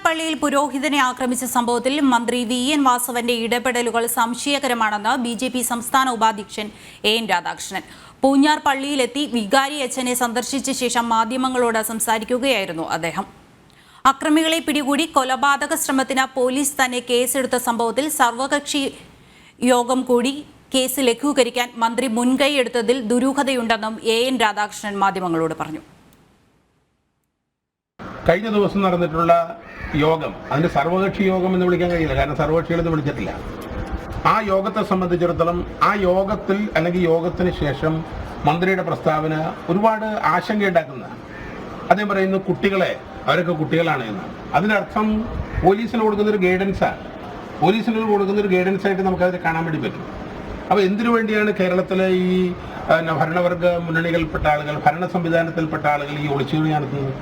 പള്ളിയിൽ പുരോഹിതനെ ആക്രമിച്ച സംഭവത്തിൽ മന്ത്രി വി.എൻ. വാസവന്റെ ഇടപെടലുകൾ സംശയകരമാണെന്ന് ബി.ജെ.പി. സംസ്ഥാന ഉപാധ്യക്ഷൻ എൻ. രാധാകൃഷ്ണൻ. പൂഞ്ഞാർ പള്ളിയിലെത്തി വികാരി അച്ഛനെ സന്ദർശിച്ച ശേഷം മാധ്യമങ്ങളോട് സംസാരിക്കുകയായിരുന്നു അദ്ദേഹം. അക്രമികളെ പിടികൂടി കൊലപാതക ശ്രമത്തിന് പോലീസ് തന്നെ കേസെടുത്ത സംഭവത്തിൽ സർവകക്ഷി യോഗം കൂടി കേസ് ലഘൂകരിക്കാൻ മന്ത്രി മുൻകൈയെടുത്തതിൽ ദുരൂഹതയുണ്ടെന്നും എൻ. രാധാകൃഷ്ണൻ മാധ്യമങ്ങളോട് പറഞ്ഞു. കഴിഞ്ഞ ദിവസം നടന്നിട്ടുള്ള യോഗം അതിന് സർവകക്ഷി യോഗം എന്ന് വിളിക്കാൻ കഴിയില്ല, കാരണം സർവകക്ഷികളെന്ന് വിളിച്ചിട്ടില്ല. ആ യോഗത്തെ സംബന്ധിച്ചിടത്തോളം ആ യോഗത്തിൽ അല്ലെങ്കിൽ യോഗത്തിന് ശേഷം മന്ത്രിയുടെ പ്രസ്താവന ഒരുപാട് ആശങ്കയുണ്ടാക്കുന്നതാണ്. അദ്ദേഹം പറയുന്നു കുട്ടികളെ അവരൊക്കെ കുട്ടികളാണ് എന്നാണ്. അതിനർത്ഥം പോലീസിന് കൊടുക്കുന്നൊരു ഗൈഡൻസാണ്. പോലീസിന് കൊടുക്കുന്നൊരു ഗൈഡൻസായിട്ട് നമുക്കതിനെ കാണാൻ വേണ്ടി പറ്റും. അപ്പോൾ എന്തിനു വേണ്ടിയാണ് കേരളത്തിലെ ഈ ഭരണവർഗ മുന്നണികൾപ്പെട്ട ആളുകൾ, ഭരണ സംവിധാനത്തിൽപ്പെട്ട ആളുകൾ ഈ ഒളിച്ചുകളി നടത്തുന്നത്?